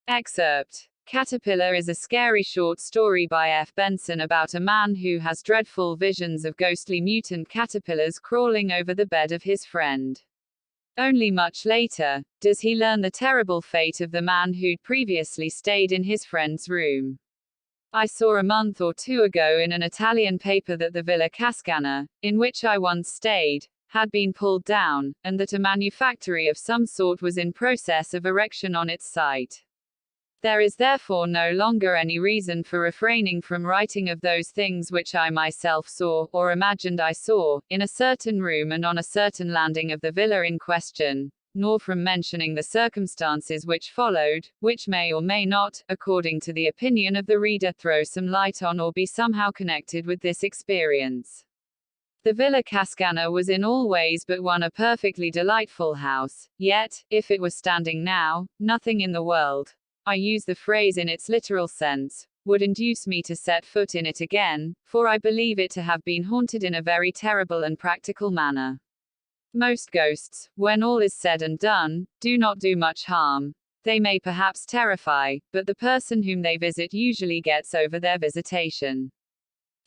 Excerpt. Caterpillar is a scary short story by F. Benson about a man who has dreadful visions of ghostly mutant caterpillars crawling over the bed of his friend. Only much later does he learn the terrible fate of the man who'd previously stayed in his friend's room. I saw a month or two ago in an Italian paper that the Villa Cascana, in which I once stayed, had been pulled down, and that a manufactory of some sort was in process of erection on its site. There is therefore no longer any reason for refraining from writing of those things which I myself saw, or imagined I saw, in a certain room and on a certain landing of the villa in question, nor from mentioning the circumstances which followed, which may or may not, according to the opinion of the reader, throw some light on or be somehow connected with this experience. The Villa Cascana was in all ways but one a perfectly delightful house, yet, if it were standing now, nothing in the world, I use the phrase in its literal sense, would induce me to set foot in it again, for I believe it to have been haunted in a very terrible and practical manner. Most ghosts, when all is said and done, do not do much harm. They may perhaps terrify, but the person whom they visit usually gets over their visitation.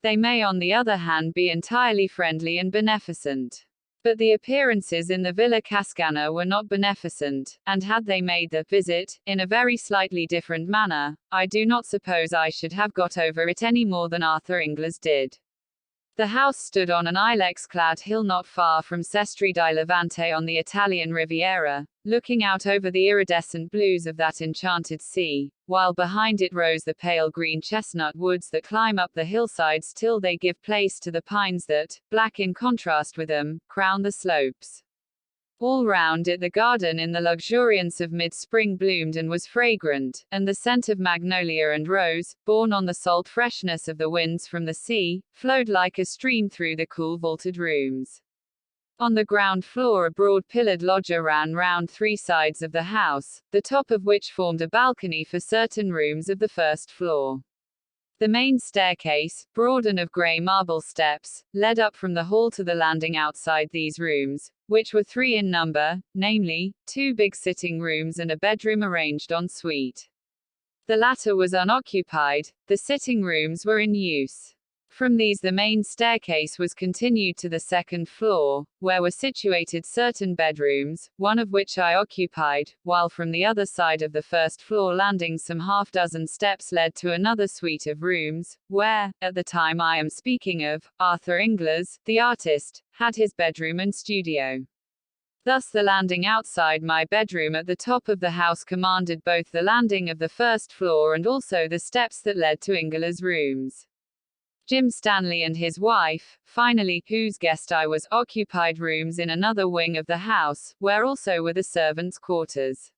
They may on the other hand be entirely friendly and beneficent. But the appearances in the Villa Cascana were not beneficent, and had they made the visit in a very slightly different manner, I do not suppose I should have got over it any more than Arthur Ingles did. The house stood on an ilex-clad hill not far from Sestri di Levante on the Italian Riviera, looking out over the iridescent blues of that enchanted sea, while behind it rose the pale green chestnut woods that climb up the hillsides till they give place to the pines that, black in contrast with them, crown the slopes. All round it the garden in the luxuriance of mid-spring bloomed and was fragrant, and the scent of magnolia and rose, borne on the salt freshness of the winds from the sea, flowed like a stream through the cool vaulted rooms. On the ground floor a broad pillared loggia ran round three sides of the house, the top of which formed a balcony for certain rooms of the first floor. The main staircase, broad and of grey marble steps, led up from the hall to the landing outside these rooms, which were three in number, namely, two big sitting rooms and a bedroom arranged en suite. The latter was unoccupied, the sitting rooms were in use. From these the main staircase was continued to the second floor, where were situated certain bedrooms, one of which I occupied, while from the other side of the first floor landing some half-dozen steps led to another suite of rooms, where, at the time I am speaking of, Arthur Ingles, the artist, had his bedroom and studio. Thus the landing outside my bedroom at the top of the house commanded both the landing of the first floor and also the steps that led to Ingles' rooms. Jim Stanley and his wife, finally, whose guest I was, occupied rooms in another wing of the house, where also were the servants' quarters.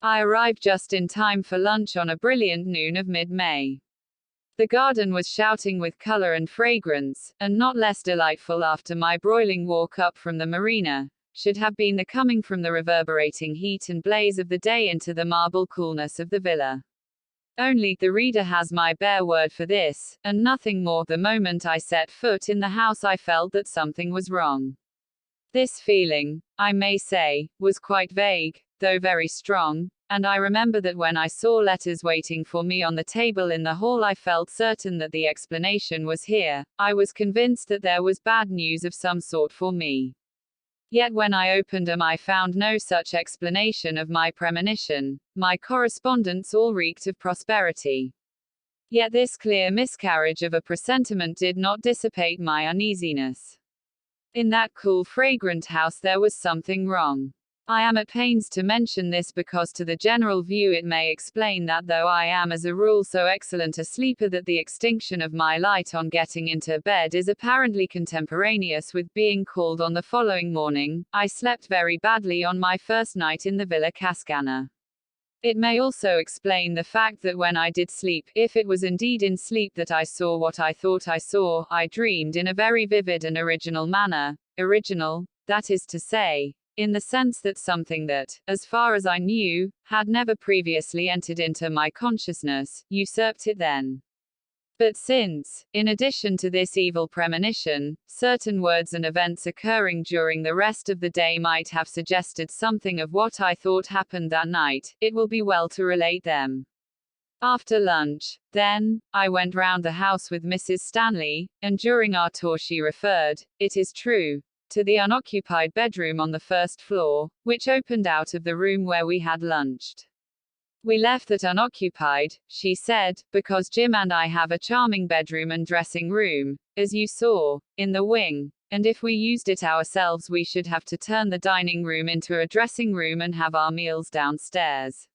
I arrived just in time for lunch on a brilliant noon of mid-May. The garden was shouting with color and fragrance, and not less delightful after my broiling walk up from the marina, should have been the coming from the reverberating heat and blaze of the day into the marble coolness of the villa. Only, the reader has my bare word for this, and nothing more. The moment I set foot in the house I felt that something was wrong. This feeling, I may say, was quite vague, though very strong, and I remember that when I saw letters waiting for me on the table in the hall I felt certain that the explanation was here. I was convinced that there was bad news of some sort for me. Yet when I opened them I found no such explanation of my premonition. My correspondence all reeked of prosperity. Yet this clear miscarriage of a presentiment did not dissipate my uneasiness. In that cool, fragrant house there was something wrong. I am at pains to mention this because to the general view it may explain that though I am as a rule so excellent a sleeper that the extinction of my light on getting into bed is apparently contemporaneous with being called on the following morning, I slept very badly on my first night in the Villa Cascana. It may also explain the fact that when I did sleep, if it was indeed in sleep that I saw what I thought I saw, I dreamed in a very vivid and original manner. Original, that is to say, in the sense that something that, as far as I knew, had never previously entered into my consciousness, usurped it then. But since, in addition to this evil premonition, certain words and events occurring during the rest of the day might have suggested something of what I thought happened that night, it will be well to relate them. After lunch, then, I went round the house with Mrs. Stanley, and during our tour she referred, it is true, to the unoccupied bedroom on the first floor, which opened out of the room where we had lunched. We left that unoccupied, she said, because Jim and I have a charming bedroom and dressing room, as you saw, in the wing, and if we used it ourselves we should have to turn the dining room into a dressing room and have our meals downstairs.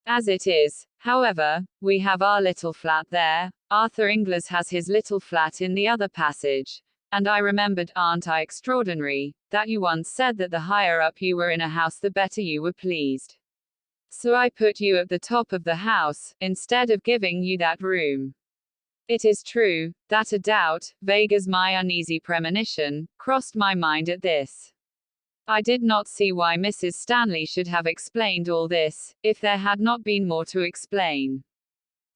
As it is, however, we have our little flat there. Arthur Inglis has his little flat in the other passage, and I remembered, aren't I extraordinary, that you once said that the higher up you were in a house the better you were pleased. So I put you at the top of the house, instead of giving you that room. It is true, that a doubt, vague as my uneasy premonition, crossed my mind at this. I did not see why Mrs. Stanley should have explained all this, if there had not been more to explain.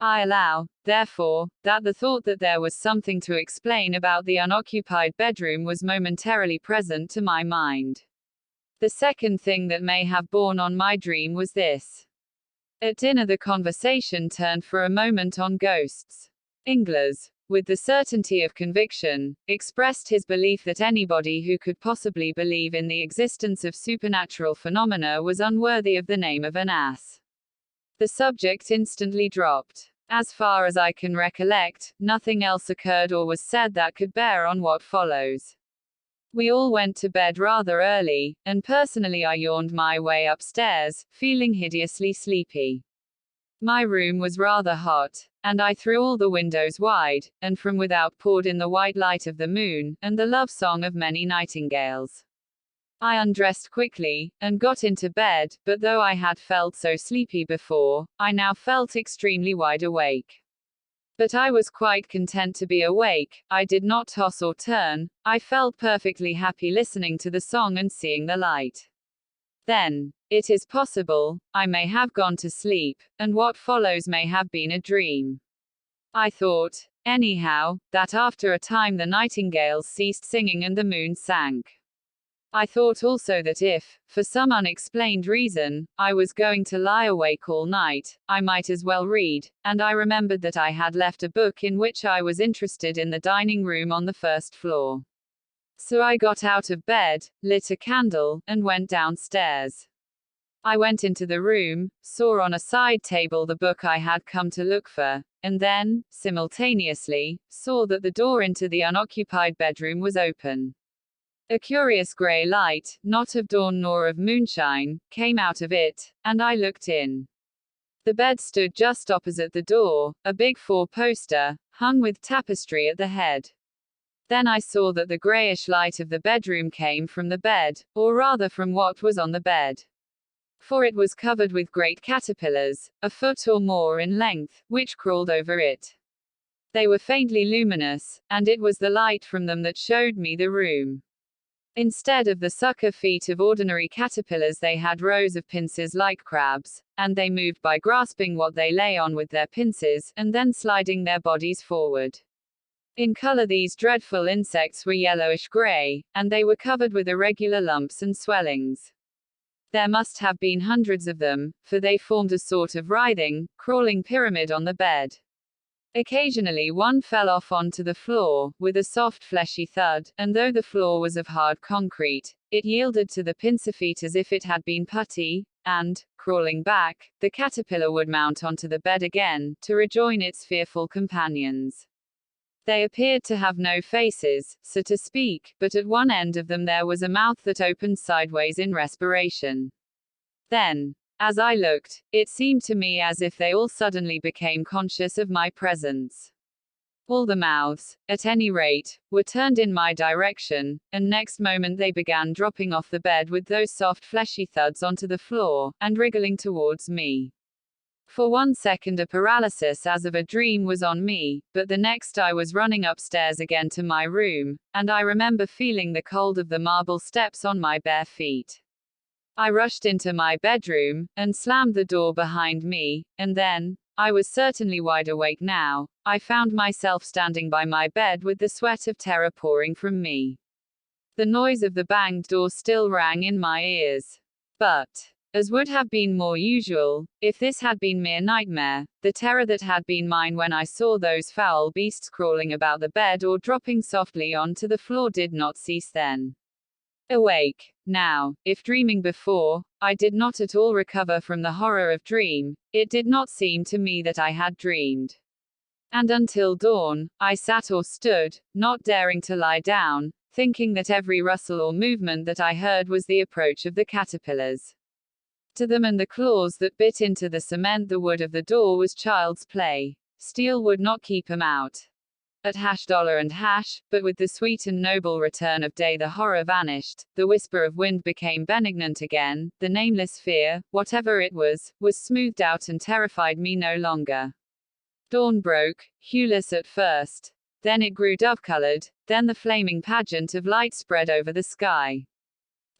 I allow, therefore, that the thought that there was something to explain about the unoccupied bedroom was momentarily present to my mind. The second thing that may have borne on my dream was this. At dinner the conversation turned for a moment on ghosts. Inglis, with the certainty of conviction, expressed his belief that anybody who could possibly believe in the existence of supernatural phenomena was unworthy of the name of an ass. The subject instantly dropped. As far as I can recollect, nothing else occurred or was said that could bear on what follows. We all went to bed rather early, and personally I yawned my way upstairs, feeling hideously sleepy. My room was rather hot, and I threw all the windows wide, and from without poured in the white light of the moon, and the love song of many nightingales. I undressed quickly, and got into bed, but though I had felt so sleepy before, I now felt extremely wide awake. But I was quite content to be awake, I did not toss or turn, I felt perfectly happy listening to the song and seeing the light. Then, it is possible, I may have gone to sleep, and what follows may have been a dream. I thought, anyhow, that after a time the nightingales ceased singing and the moon sank. I thought also that if, for some unexplained reason, I was going to lie awake all night, I might as well read, and I remembered that I had left a book in which I was interested in the dining room on the first floor. So I got out of bed, lit a candle, and went downstairs. I went into the room, saw on a side table the book I had come to look for, and then, simultaneously, saw that the door into the unoccupied bedroom was open. A curious grey light, not of dawn nor of moonshine, came out of it, and I looked in. The bed stood just opposite the door, a big four-poster, hung with tapestry at the head. Then I saw that the greyish light of the bedroom came from the bed, or rather from what was on the bed. For it was covered with great caterpillars, a foot or more in length, which crawled over it. They were faintly luminous, and it was the light from them that showed me the room. Instead of the sucker feet of ordinary caterpillars they had rows of pincers like crabs, and they moved by grasping what they lay on with their pincers, and then sliding their bodies forward. In color these dreadful insects were yellowish-gray, and they were covered with irregular lumps and swellings. There must have been hundreds of them, for they formed a sort of writhing, crawling pyramid on the bed. Occasionally one fell off onto the floor, with a soft fleshy thud, and though the floor was of hard concrete, it yielded to the pincer feet as if it had been putty, and, crawling back, the caterpillar would mount onto the bed again, to rejoin its fearful companions. They appeared to have no faces, so to speak, but at one end of them there was a mouth that opened sideways in respiration. Then, as I looked, it seemed to me as if they all suddenly became conscious of my presence. All the mouths, at any rate, were turned in my direction, and next moment they began dropping off the bed with those soft fleshy thuds onto the floor, and wriggling towards me. For 1 second a paralysis as of a dream was on me, but the next I was running upstairs again to my room, and I remember feeling the cold of the marble steps on my bare feet. I rushed into my bedroom, and slammed the door behind me, and then, I was certainly wide awake now. I found myself standing by my bed with the sweat of terror pouring from me. The noise of the banged door still rang in my ears. But, as would have been more usual, if this had been mere nightmare, the terror that had been mine when I saw those foul beasts crawling about the bed or dropping softly onto the floor did not cease then. Awake, now, if dreaming before, I did not at all recover from the horror of dream, it did not seem to me that I had dreamed. And until dawn, I sat or stood, not daring to lie down, thinking that every rustle or movement that I heard was the approach of the caterpillars. To them and the claws that bit into the cement the wood of the door was child's play. Steel would not keep 'em out. At $$ and hash, but with the sweet and noble return of day the horror vanished, the whisper of wind became benignant again, the nameless fear, whatever it was smoothed out and terrified me no longer. Dawn broke, hueless at first. Then it grew dove-colored, then the flaming pageant of light spread over the sky.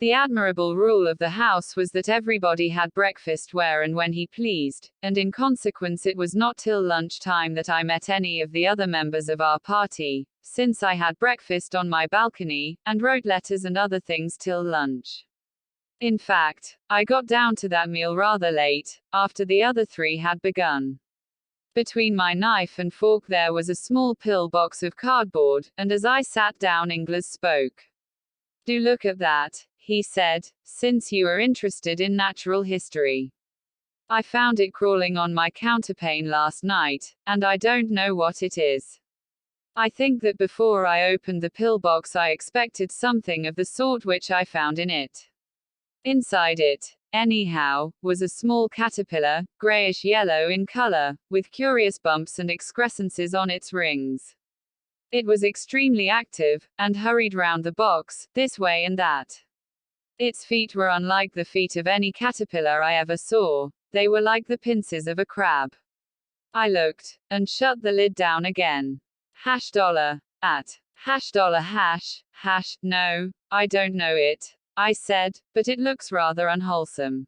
The admirable rule of the house was that everybody had breakfast where and when he pleased, and in consequence it was not till lunch-time that I met any of the other members of our party, since I had breakfast on my balcony, and wrote letters and other things till lunch. In fact, I got down to that meal rather late, after the other three had begun. Between my knife and fork there was a small pill box of cardboard, and as I sat down Ingles spoke. "Do look at that," he said, "since you are interested in natural history. I found it crawling on my counterpane last night, and I don't know what it is. I think that before I opened the pill box I expected something of the sort which I found in it. Inside it, anyhow, was a small caterpillar, grayish-yellow in color, with curious bumps and excrescences on its rings. It was extremely active, and hurried round the box, this way and that. Its feet were unlike the feet of any caterpillar I ever saw, they were like the pincers of a crab. I looked, and shut the lid down again. $. At $. Hash, no, I don't know it, I said, but it looks rather unwholesome.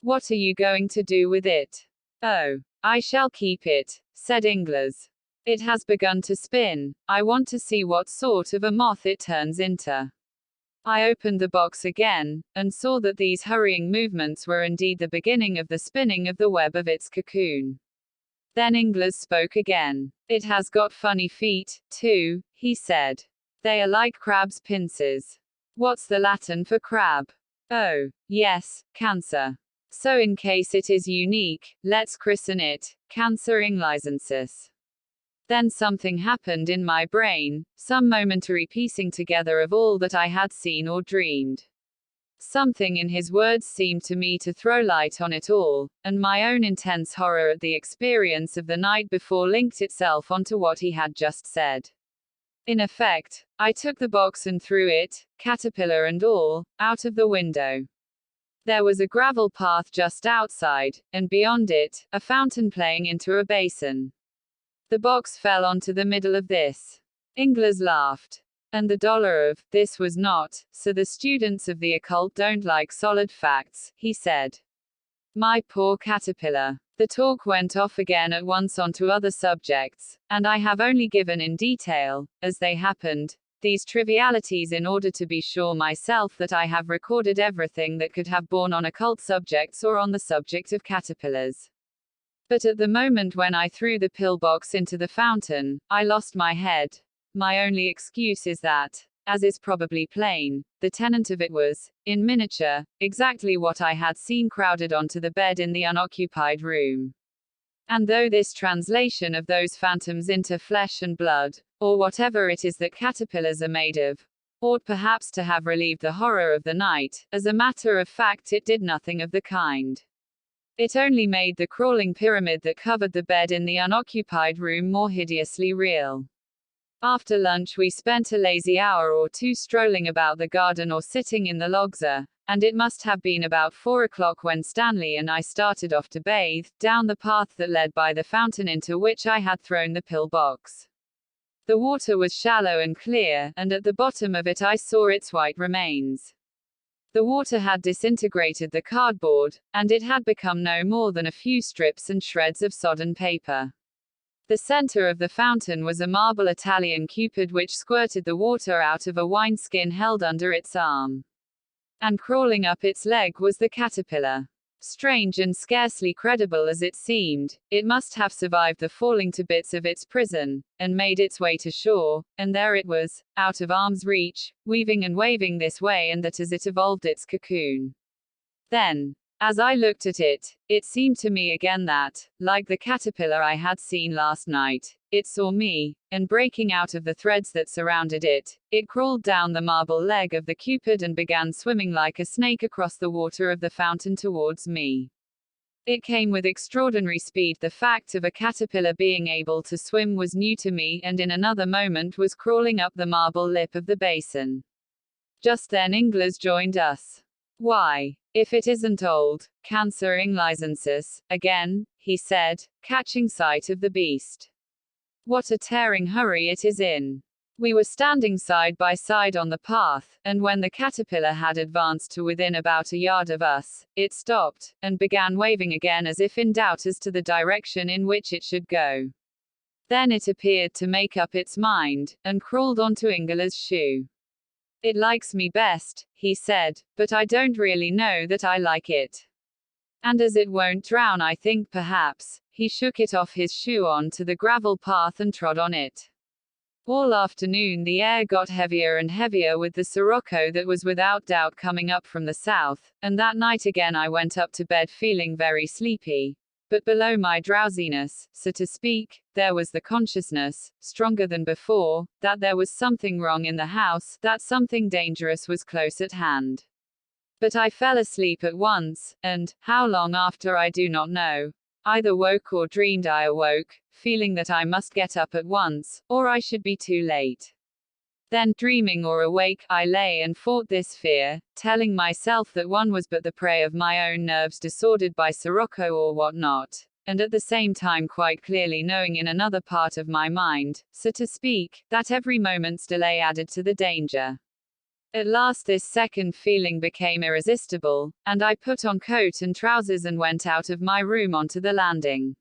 What are you going to do with it? Oh, I shall keep it, said Ingles. It has begun to spin, I want to see what sort of a moth it turns into. I opened the box again, and saw that these hurrying movements were indeed the beginning of the spinning of the web of its cocoon. Then Ingles spoke again. It has got funny feet, too, he said. They are like crab's pincers. What's the Latin for crab? Oh, yes, cancer. So in case it is unique, let's christen it, Cancer inglisensis. Then something happened in my brain, some momentary piecing together of all that I had seen or dreamed. Something in his words seemed to me to throw light on it all, and my own intense horror at the experience of the night before linked itself onto what he had just said. In effect, I took the box and threw it, caterpillar and all, out of the window. There was a gravel path just outside, and beyond it, a fountain playing into a basin. The box fell onto the middle of this. Ingles laughed. And the $. Of this was not, so the students of the occult don't like solid facts, he said. My poor caterpillar. The talk went off again at once onto other subjects, and I have only given in detail, as they happened, these trivialities in order to be sure myself that I have recorded everything that could have borne on occult subjects or on the subject of caterpillars. But at the moment when I threw the pillbox into the fountain, I lost my head. My only excuse is that, as is probably plain, the tenant of it was, in miniature, exactly what I had seen crowded onto the bed in the unoccupied room. And though this translation of those phantoms into flesh and blood, or whatever it is that caterpillars are made of, ought perhaps to have relieved the horror of the night, as a matter of fact it did nothing of the kind. It only made the crawling pyramid that covered the bed in the unoccupied room more hideously real. After lunch we spent a lazy hour or two strolling about the garden or sitting in the loggia, and it must have been about 4 o'clock when Stanley and I started off to bathe, down the path that led by the fountain into which I had thrown the pillbox. The water was shallow and clear, and at the bottom of it I saw its white remains. The water had disintegrated the cardboard, and it had become no more than a few strips and shreds of sodden paper. The center of the fountain was a marble Italian Cupid which squirted the water out of a wineskin held under its arm. And crawling up its leg was the caterpillar. Strange and scarcely credible as it seemed, it must have survived the falling to bits of its prison, and made its way to shore, and there it was, out of arm's reach, weaving and waving this way and that as it evolved its cocoon. Then, as I looked at it, it seemed to me again that, like the caterpillar I had seen last night, it saw me, and breaking out of the threads that surrounded it, it crawled down the marble leg of the Cupid and began swimming like a snake across the water of the fountain towards me. It came with extraordinary speed. The fact of a caterpillar being able to swim was new to me, and in another moment was crawling up the marble lip of the basin. Just then Ingles joined us. "Why, if it isn't old Cancer Inglisensis again," he said, catching sight of the beast. "What a tearing hurry it is in." We were standing side by side on the path, and when the caterpillar had advanced to within about a yard of us, it stopped, and began waving again as if in doubt as to the direction in which it should go. Then it appeared to make up its mind, and crawled onto Ingela's shoe. "It likes me best," he said, "but I don't really know that I like it. And as it won't drown, I think perhaps," he shook it off his shoe on to the gravel path and trod on it. All afternoon the air got heavier and heavier with the sirocco that was without doubt coming up from the south, and that night again I went up to bed feeling very sleepy. But below my drowsiness, so to speak, there was the consciousness, stronger than before, that there was something wrong in the house, that something dangerous was close at hand. But I fell asleep at once, and, how long after I do not know, either woke or dreamed I awoke, feeling that I must get up at once, or I should be too late. Then, dreaming or awake, I lay and fought this fear, telling myself that one was but the prey of my own nerves disordered by sirocco or what not, and at the same time quite clearly knowing in another part of my mind, so to speak, that every moment's delay added to the danger. At last this second feeling became irresistible, and I put on coat and trousers and went out of my room onto the landing.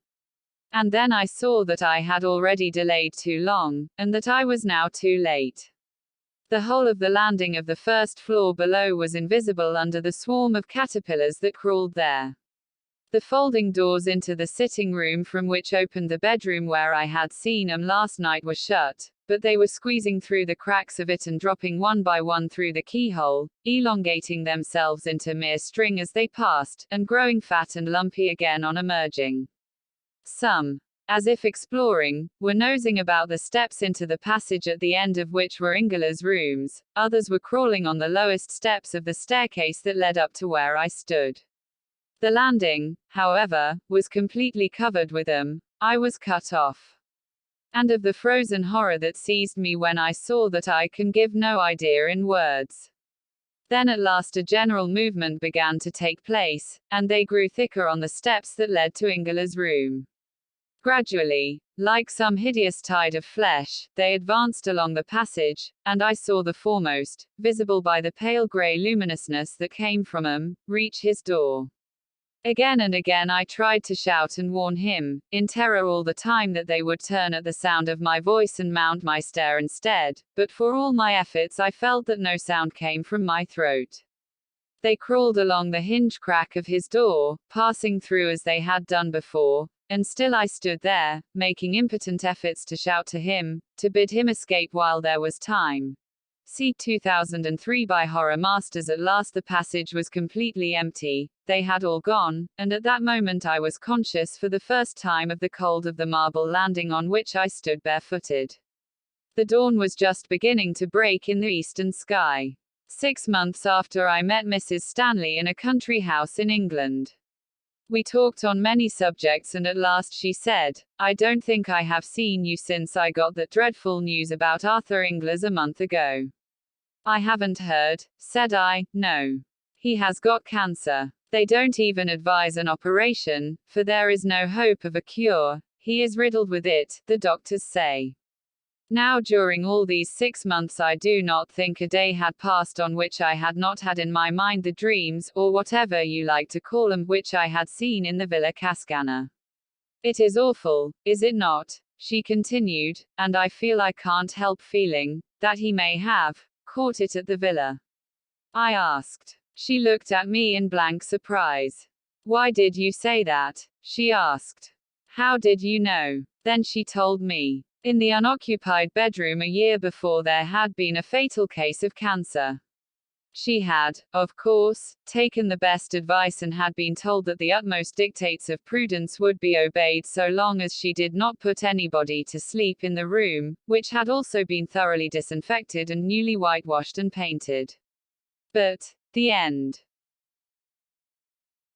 And then I saw that I had already delayed too long, and that I was now too late. The whole of the landing of the first floor below was invisible under the swarm of caterpillars that crawled there. The folding doors into the sitting room from which opened the bedroom where I had seen them last night were shut, but they were squeezing through the cracks of it and dropping one by one through the keyhole, elongating themselves into mere string as they passed, and growing fat and lumpy again on emerging. Some, as if exploring, were nosing about the steps into the passage at the end of which were Ingela's rooms, others were crawling on the lowest steps of the staircase that led up to where I stood. The landing, however, was completely covered with them. I was cut off. And of the frozen horror that seized me when I saw that I can give no idea in words. Then at last a general movement began to take place, and they grew thicker on the steps that led to Ingela's room. Gradually, like some hideous tide of flesh, they advanced along the passage, and I saw the foremost, visible by the pale grey luminousness that came from him, reach his door. Again and again I tried to shout and warn him, in terror all the time that they would turn at the sound of my voice and mount my stair instead, but for all my efforts I felt that no sound came from my throat. They crawled along the hinge crack of his door, passing through as they had done before, and still I stood there, making impotent efforts to shout to him, to bid him escape while there was time. See 2003 by Horror Masters. At last the passage was completely empty, they had all gone, and at that moment I was conscious for the first time of the cold of the marble landing on which I stood barefooted. The dawn was just beginning to break in the eastern sky. 6 months after I met Mrs. Stanley in a country house in England. We talked on many subjects and at last she said, "I don't think I have seen you since I got that dreadful news about Arthur Ingles a month ago." "I haven't heard," said I. "No. He has got cancer. They don't even advise an operation, for there is no hope of a cure. He is riddled with it, the doctors say." Now during all these 6 months I do not think a day had passed on which I had not had in my mind the dreams, or whatever you like to call them, which I had seen in the Villa Cascana. It is awful, is it not? She continued, and I feel, I can't help feeling, that he may have caught it at the villa. I asked. She looked at me in blank surprise. Why did you say that? She asked. How did you know? Then she told me. In the unoccupied bedroom a year before there had been a fatal case of cancer. She had, of course, taken the best advice and had been told that the utmost dictates of prudence would be obeyed so long as she did not put anybody to sleep in the room, which had also been thoroughly disinfected and newly whitewashed and painted. But the end.